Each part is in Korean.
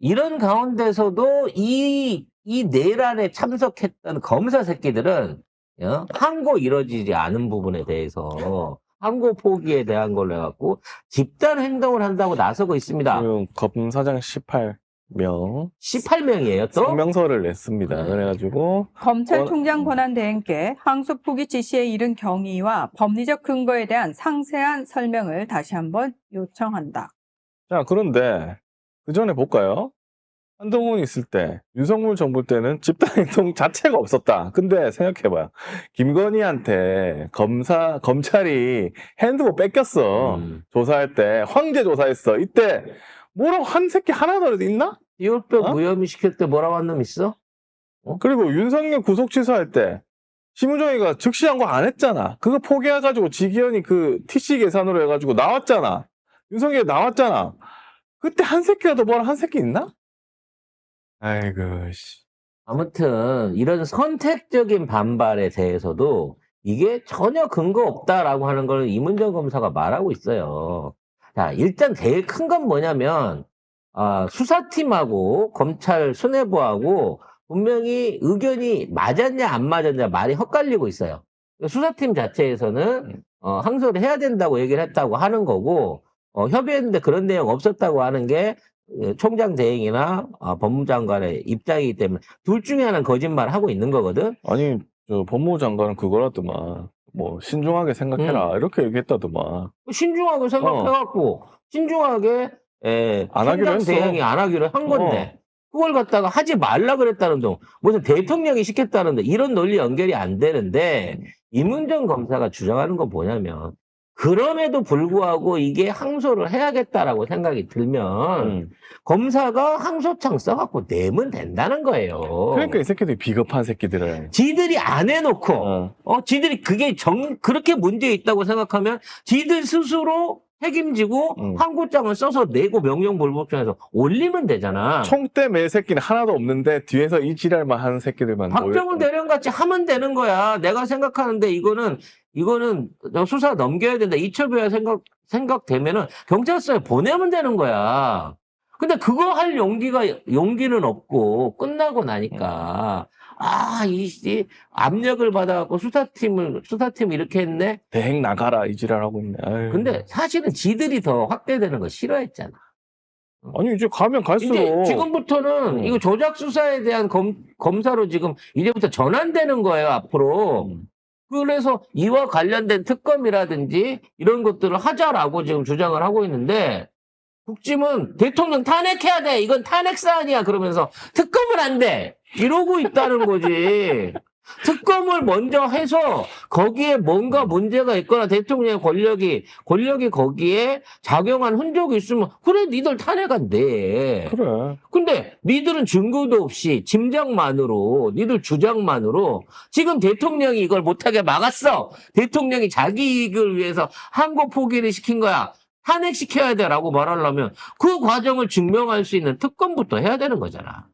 이런 가운데서도 이 내란에 참석했던 검사 새끼들은 항고 이루어지지 않은 부분에 대해서 항고 포기에 대한 걸로 해갖고 집단 행동을 한다고 나서고 있습니다. 지금 검사장 18명 18명이에요 또? 성명서를 냈습니다. 그래가지고 검찰총장 권한대행께 항소 포기 지시에 이른 경위와 법리적 근거에 대한 상세한 설명을 다시 한번 요청한다. 자, 그런데 그 전에 볼까요? 한동훈 있을 때, 윤석열 정부 때는 집단행동 자체가 없었다. 근데 생각해봐요. 김건희한테 검찰이 핸드폰 뺏겼어. 조사할 때. 황제 조사했어. 이때 뭐라고 한 새끼 하나도 있나? 이율병 무혐의 시킬 때 뭐라고 한 놈 있어? 그리고 윤석열 구속 취소할 때 심우정이가 즉시 항고 안 했잖아. 그거 포기해가지고 지기현이 그 TC 계산으로 해가지고 나왔잖아. 윤석열 나왔잖아. 그때 한 새끼라도 뭐라 한 새끼 있나? 아이고, 씨. 아무튼 이런 선택적인 반발에 대해서도 이게 전혀 근거 없다라고 하는 걸 이문정 검사가 말하고 있어요. 자, 일단 제일 큰 건 뭐냐면 수사팀하고 검찰 수뇌부하고 분명히 의견이 맞았냐 안 맞았냐 말이 헛갈리고 있어요. 수사팀 자체에서는 항소를 해야 된다고 얘기를 했다고 하는 거고 협의했는데 그런 내용 없었다고 하는 게 총장 대행이나 법무장관의 입장이기 때문에 둘 중에 하나는 거짓말을 하고 있는 거거든. 아니, 저 법무부 장관은 그거라더만. 뭐 신중하게 생각해라 이렇게 얘기했다더만. 신중하게 생각해갖고 신중하게 안 하기로 총장 했어. 대행이 안 하기로 한 건데 그걸 갖다가 하지 말라 그랬다는 둥 무슨 대통령이 시켰다는데 이런 논리 연결이 안 되는데 이문정 검사가 주장하는 건 뭐냐면 그럼에도 불구하고 이게 항소를 해야겠다라고 생각이 들면 검사가 항소장 써갖고 내면 된다는 거예요. 그러니까 이 새끼들이 비겁한 새끼들을. 지들이 안 해놓고 지들이 그게 그렇게 문제 있다고 생각하면 지들 스스로 책임지고 항고장을 써서 내고 명령불복종해서 올리면 되잖아. 총대 매 새끼는 하나도 없는데 뒤에서 이 지랄만 하는 새끼들만 박정훈 대령같이 하면 되는 거야. 내가 생각하는데 이거는 수사 넘겨야 된다. 이첩이야 생각되면은 경찰서에 보내면 되는 거야. 근데 그거 할 용기는 없고 끝나고 나니까 이 압력을 받아갖고 수사팀 이렇게 했네. 대행 나가라 이 지랄하고 있네. 아유. 근데 사실은 지들이 더 확대되는 거 싫어했잖아. 아니 이제 가면 갈수록 이제 지금부터는 이거 조작 수사에 대한 검사로 지금 이제부터 전환되는 거예요 앞으로. 그래서 이와 관련된 특검이라든지 이런 것들을 하자라고 지금 주장을 하고 있는데 국짐은 대통령 탄핵해야 돼. 이건 탄핵 사안이야. 그러면서 특검은 안 돼. 이러고 있다는 거지. 특검을 먼저 해서 거기에 뭔가 문제가 있거나 대통령의 권력이 거기에 작용한 흔적이 있으면 그래 니들 탄핵한대. 그래. 근데 니들은 증거도 없이 짐작만으로 니들 주장만으로 지금 대통령이 이걸 못하게 막았어. 대통령이 자기 이익을 위해서 항고 포기를 시킨 거야. 탄핵시켜야 돼라고 말하려면 그 과정을 증명할 수 있는 특검부터 해야 되는 거잖아.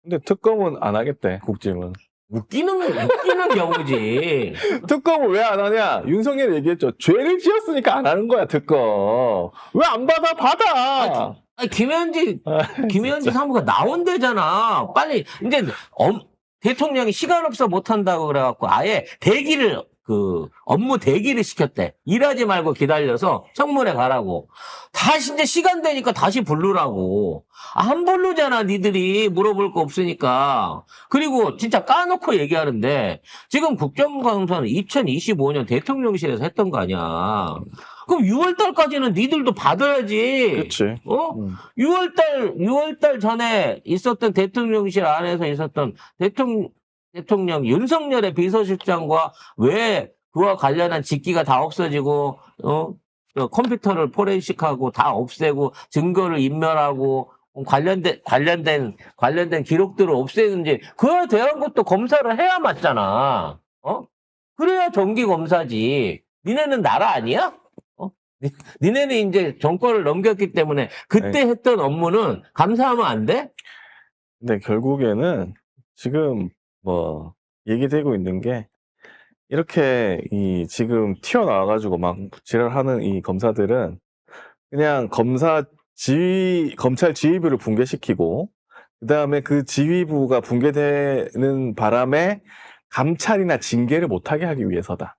근데 특검은 안 하겠대, 국짐은. 웃기는 경우지. 특검을 왜 안 하냐? 윤석열이 얘기했죠. 죄를 지었으니까 안 하는 거야, 특검. 왜 안 받아? 받아! 김현지 사무가 나온대잖아. 빨리, 이제, 대통령이 시간 없어 못한다고 그래갖고 아예 업무 대기를 시켰대. 일하지 말고 기다려서 청문회 가라고. 다시 이제 시간 되니까 다시 부르라고. 안 부르잖아, 니들이. 물어볼 거 없으니까. 그리고 진짜 까놓고 얘기하는데 지금 국정감사는 2025년 대통령실에서 했던 거 아니야. 그럼 6월 달까지는 니들도 받아야지. 그렇지. 6월 달 전에 있었던 대통령실 안에서 있었던 대통령 윤석열의 비서실장과 왜 그와 관련한 직기가 다 없어지고 컴퓨터를 포렌식하고 다 없애고 증거를 인멸하고 관련된 기록들을 없애는지 그에 대한 것도 검사를 해야 맞잖아. 그래야 정기 검사지. 니네는 나라 아니야? 니네는 이제 정권을 넘겼기 때문에 그때 했던 업무는 감사하면 안 돼? 근데 결국에는 지금 얘기되고 있는 게 이렇게 지금 튀어나와가지고 막 지랄하는 이 검사들은 그냥 검사 검찰 지휘부를 붕괴시키고, 그 다음에 그 지휘부가 붕괴되는 바람에 감찰이나 징계를 못하게 하기 위해서다.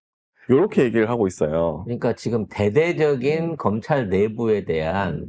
이렇게 얘기를 하고 있어요. 그러니까 지금 대대적인 검찰 내부에 대한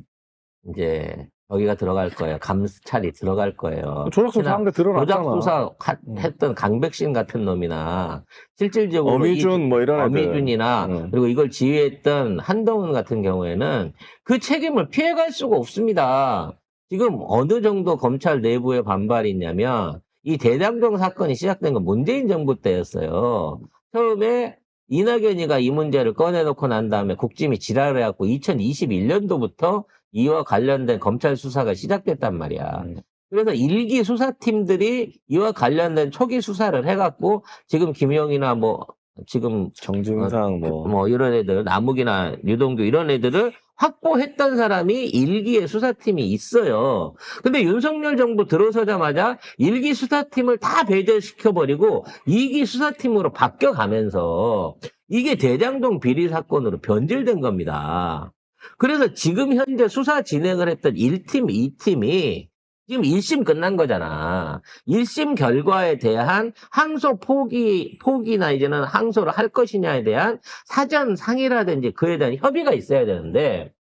이제 여기가 들어갈 거예요. 감찰이 들어갈 거예요. 조작수사 한 게 드러났잖아. 조작수사 했던 강백신 같은 놈이나 실질적으로 어미준 뭐 이런 애들. 어미준이나 그리고 이걸 지휘했던 한동훈 같은 경우에는 그 책임을 피해갈 수가 없습니다. 지금 어느 정도 검찰 내부의 반발이 있냐면 이 대장동 사건이 시작된 건 문재인 정부 때였어요. 처음에 이낙연이가 이 문제를 꺼내놓고 난 다음에 국짐이 지랄을 해갖고 2021년도부터 이와 관련된 검찰 수사가 시작됐단 말이야. 그래서 일기 수사팀들이 이와 관련된 초기 수사를 해갖고 지금 김용이나 뭐 지금 정진상 뭐 이런 애들 남욱이나 유동규 이런 애들을 확보했던 사람이 일기의 수사팀이 있어요. 근데 윤석열 정부 들어서자마자 일기 수사팀을 다 배제시켜버리고 2기 수사팀으로 바뀌어가면서 이게 대장동 비리 사건으로 변질된 겁니다. 그래서 지금 현재 수사 진행을 했던 1팀, 2팀이 지금 1심 끝난 거잖아. 1심 결과에 대한 항소 포기나 이제는 항소를 할 것이냐에 대한 사전 상의라든지 그에 대한 협의가 있어야 되는데,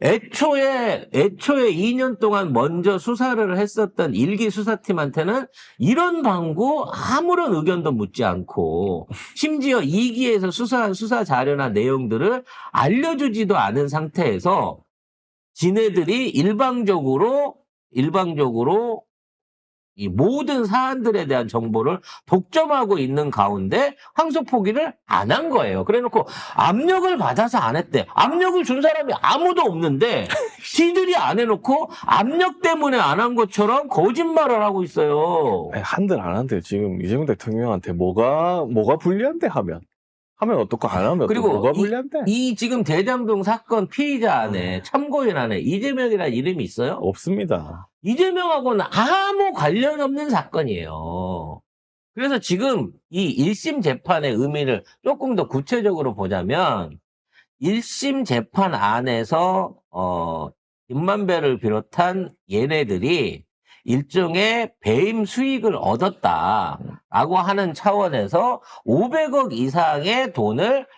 애초에 2년 동안 먼저 수사를 했었던 일기 수사팀한테는 이런 방구 아무런 의견도 묻지 않고, 심지어 2기에서 수사한 수사 자료나 내용들을 알려주지도 않은 상태에서 지네들이 일방적으로 이 모든 사안들에 대한 정보를 독점하고 있는 가운데 항소 포기를 안 한 거예요. 그래놓고 압력을 받아서 안 했대. 압력을 준 사람이 아무도 없는데 지들이 안 해놓고 압력 때문에 안 한 것처럼 거짓말을 하고 있어요. 한들 안 한대. 지금 이재명 대통령한테 뭐가 불리한데 하면 어떻고 안 하면 그리고 뭐가 불리한데? 이 지금 대장동 사건 피의자 안에 참고인 안에 이재명이라는 이름이 있어요? 없습니다. 이재명하고는 아무 관련 없는 사건이에요. 그래서 지금 이 1심 재판의 의미를 조금 더 구체적으로 보자면 1심 재판 안에서 김만배를 비롯한 얘네들이 일종의 배임 수익을 얻었다라고 하는 차원에서 500억 이상의 돈을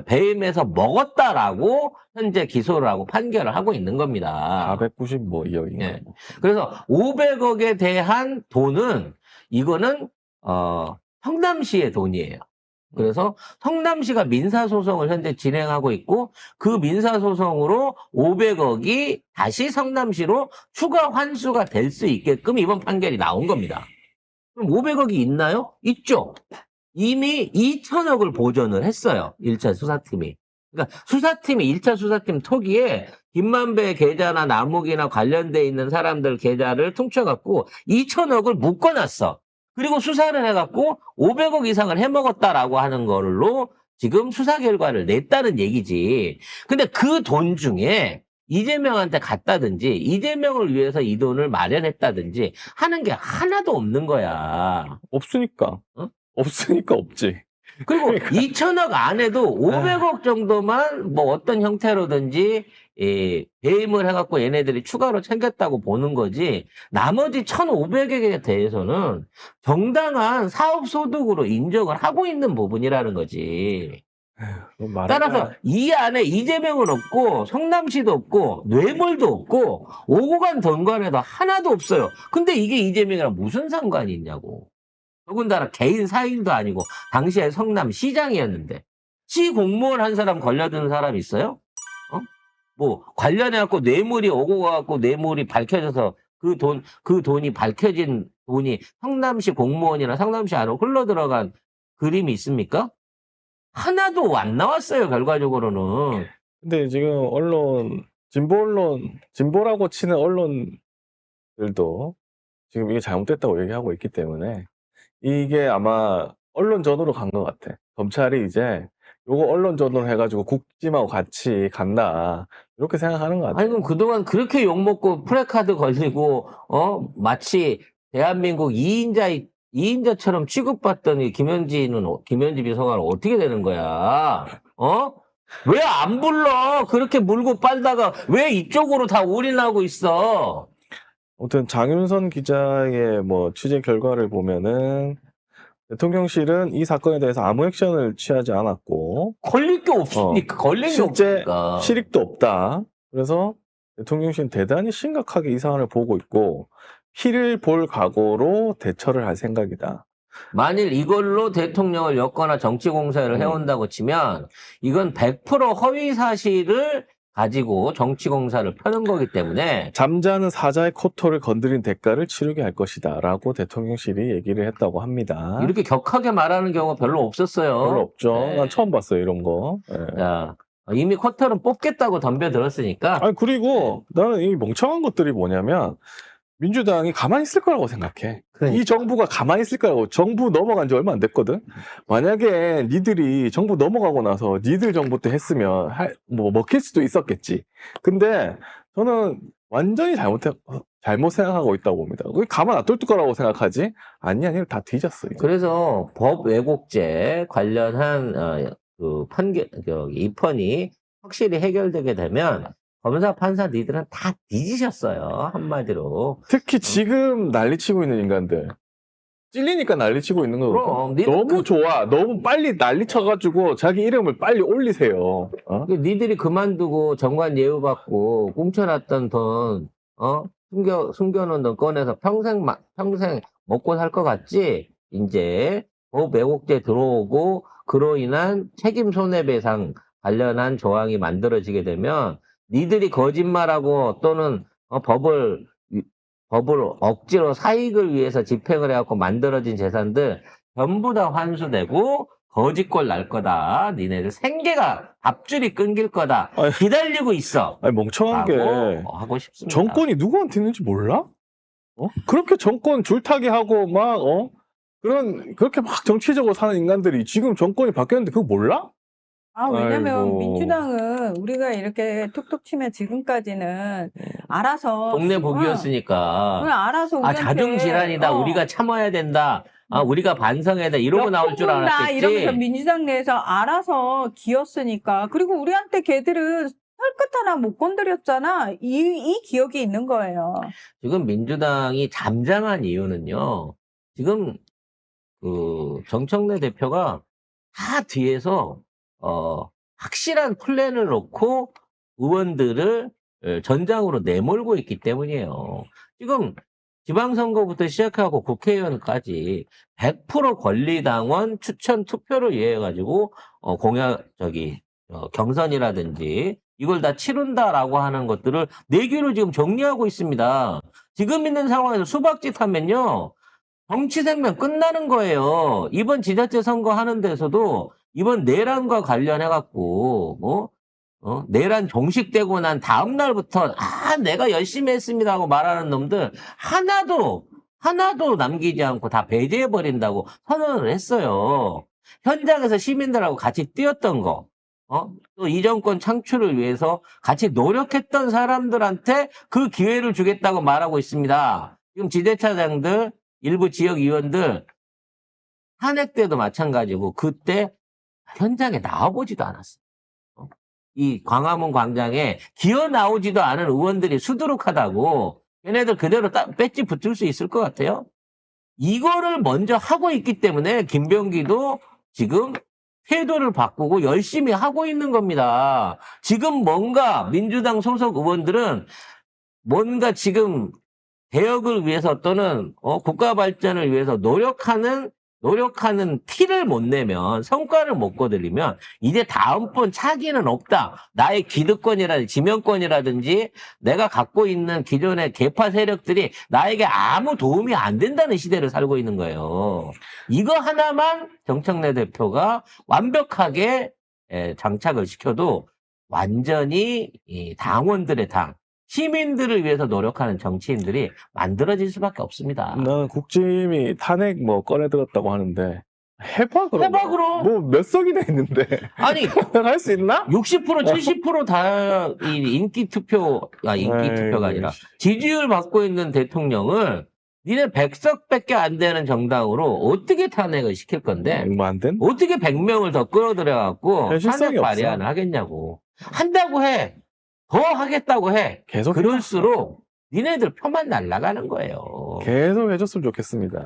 배임해서 먹었다라고 현재 기소를 하고 판결을 하고 있는 겁니다. 490억. 네. 그래서 500억에 대한 돈은 이거는 성남시의 돈이에요. 그래서 성남시가 민사소송을 현재 진행하고 있고 그 민사소송으로 500억이 다시 성남시로 추가 환수가 될 수 있게끔 이번 판결이 나온 겁니다. 그럼 500억이 있나요? 있죠. 이미 2천억을 보전을 했어요. 1차 수사팀이. 그러니까 수사팀이 1차 수사팀 토기에 김만배 계좌나 남욱이나 관련돼 있는 사람들 계좌를 퉁쳐갖고 2천억을 묶어놨어. 그리고 수사를 해갖고 500억 이상을 해먹었다라고 하는 걸로 지금 수사 결과를 냈다는 얘기지. 근데 그 돈 중에 이재명한테 갔다든지 이재명을 위해서 이 돈을 마련했다든지 하는 게 하나도 없는 거야. 없으니까. 어? 없으니까 없지. 그리고 2천억 안에도 500억 정도만 뭐 어떤 형태로든지 배임을 해갖고 얘네들이 추가로 챙겼다고 보는 거지 나머지 1,500억에 대해서는 정당한 사업 소득으로 인정을 하고 있는 부분이라는 거지. 따라서 이 안에 이재명은 없고 성남시도 없고 뇌물도 없고 오고 간 던관에도 하나도 없어요. 근데 이게 이재명이랑 무슨 상관이 있냐고. 더군다나 개인 사인도 아니고 당시에 성남시장이었는데 시 공무원 한 사람 걸려든 사람 있어요? 뭐 관련해갖고 뇌물이 오고 가갖고 뇌물이 밝혀져서 그 돈이 밝혀진 돈이 성남시 공무원이나 성남시 안으로 흘러들어간 그림이 있습니까? 하나도 안 나왔어요, 결과적으로는. 근데 지금 진보라고 치는 언론들도 지금 이게 잘못됐다고 얘기하고 있기 때문에 이게 아마 언론전으로 간 것 같아. 검찰이 이제 요거 언론전으로 해가지고 국짐하고 같이 간다. 이렇게 생각하는 것 같아. 아니, 그럼 그동안 그렇게 욕먹고 프레카드 걸리고, 마치 대한민국 2인자처럼 취급받던 이 김현지 비서관은 어떻게 되는 거야? 왜 안 불러? 그렇게 물고 빨다가 왜 이쪽으로 다 올인하고 있어? 아무튼 장윤선 기자의 뭐 취재 결과를 보면은 대통령실은 이 사건에 대해서 아무 액션을 취하지 않았고 걸릴 게 없으니까, 걸린 게 실제 없으니까. 실익도 없다. 그래서 대통령실은 대단히 심각하게 이 사안을 보고 있고 피를 볼 각오로 대처를 할 생각이다. 만일 이걸로 대통령을 엮거나 정치 공세를 해온다고 치면 이건 100% 허위 사실을 가지고 정치 공사를 펴는 거기 때문에 잠자는 사자의 코털을 건드린 대가를 치르게 할 것이다 라고 대통령실이 얘기를 했다고 합니다. 이렇게 격하게 말하는 경우가 별로 없었어요. 별로 없죠. 네. 난 처음 봤어요 이런 거. 예. 자, 이미 코털은 뽑겠다고 덤벼들었으니까 아니 그리고 나는 이 멍청한 것들이 뭐냐면 민주당이 가만히 있을 거라고 생각해. 그러니까. 이 정부가 가만히 있을 거라고. 정부 넘어간 지 얼마 안 됐거든. 만약에 니들이 정부 넘어가고 나서 니들 정부 때 했으면 뭐 먹힐 수도 있었겠지. 근데 저는 완전히 잘못 생각하고 있다고 봅니다. 왜 가만 놔둘 거라고 생각하지? 아니 다 뒤졌어. 이제. 그래서 법 왜곡죄 관련한 그 입헌이 확실히 해결되게 되면 검사, 판사 니들은 다 뒤지셨어요. 한마디로. 특히 지금 난리치고 있는 인간들. 찔리니까 난리치고 있는 거거든. 그럼 니들 너무 좋아. 너무 빨리 난리쳐가지고 자기 이름을 빨리 올리세요. 어? 니들이 그만두고 정관 예우받고 꽁쳐놨던 돈, 숨겨놓은 돈 꺼내서 평생 먹고 살 것 같지? 이제 법 왜곡죄 들어오고 그로 인한 책임 손해배상 관련한 조항이 만들어지게 되면 니들이 거짓말하고 또는 법을 억지로 사익을 위해서 집행을 해갖고 만들어진 재산들 전부 다 환수되고 거짓골 날 거다. 니네들 생계가 앞줄이 끊길 거다. 아니, 기다리고 있어. 아니 멍청한 게 하고 싶습니다. 정권이 누구한테 있는지 몰라? 그렇게 정권 줄타기 하고 막 그렇게 막 정치적으로 사는 인간들이 지금 정권이 바뀌었는데 그거 몰라? 왜냐면 아이고. 민주당은 우리가 이렇게 툭툭 치면 지금까지는 알아서 동네 그냥 복이었으니까. 알아서 우리한테 자중질환이다. 우리가 참아야 된다. 우리가 반성해야 돼. 이러고 나올 줄 역풍분다 알았겠지. 이러면서 민주당 내에서 알아서 기었으니까. 그리고 우리한테 걔들은 털끝 하나 못 건드렸잖아. 이 기억이 있는 거예요. 지금 민주당이 잠잠한 이유는요. 지금 그 정청래 대표가 다 뒤에서 확실한 플랜을 놓고 의원들을 전장으로 내몰고 있기 때문이에요. 지금 지방선거부터 시작하고 국회의원까지 100% 권리당원 추천 투표를 위해가지고 경선이라든지 이걸 다 치른다라고 하는 것들을 내규로 지금 정리하고 있습니다. 지금 있는 상황에서 수박짓 하면요. 정치 생명 끝나는 거예요. 이번 지자체 선거 하는 데서도 이번 내란과 관련해갖고, 내란 종식되고 난 다음 날부터, 내가 열심히 했습니다 하고 말하는 놈들, 하나도 남기지 않고 다 배제해버린다고 선언을 했어요. 현장에서 시민들하고 같이 뛰었던 거, 또 이 정권 창출을 위해서 같이 노력했던 사람들한테 그 기회를 주겠다고 말하고 있습니다. 지금 지대차장들, 일부 지역위원들, 탄핵 때도 마찬가지고, 그때 현장에 나와보지도 않았어. 이 광화문 광장에 기어 나오지도 않은 의원들이 수두룩하다고 얘네들 그대로 배지 붙을 수 있을 것 같아요. 이거를 먼저 하고 있기 때문에 김병기도 지금 태도를 바꾸고 열심히 하고 있는 겁니다. 지금 뭔가 민주당 소속 의원들은 뭔가 지금 개혁을 위해서 또는 국가 발전을 위해서 노력하는 티를 못 내면 성과를 못 거두려면 이제 다음번 차기는 없다. 나의 기득권이라든지 지명권이라든지 내가 갖고 있는 기존의 계파 세력들이 나에게 아무 도움이 안 된다는 시대를 살고 있는 거예요. 이거 하나만 정청래 대표가 완벽하게 장착을 시켜도 완전히 이 당원들의 당, 시민들을 위해서 노력하는 정치인들이 만들어질 수밖에 없습니다. 나는 국짐이 탄핵 꺼내들었다고 하는데 해봐 그럼. 해봐, 그럼. 뭐 몇 석이나 있는데. 아니 할 수 있나? 60% 70% 다 인기 투표가 아니라 지지율 받고 있는 대통령을 니네 100석밖에 안 되는 정당으로 어떻게 탄핵을 시킬 건데 뭐 안 된? 어떻게 100명을 더 끌어들여갖고 현실성이 탄핵 발의안을 하겠냐고. 한다고 해. 더 하겠다고 해. 계속 그럴수록 니네들 표만 날아가는 거예요. 계속 해줬으면 좋겠습니다.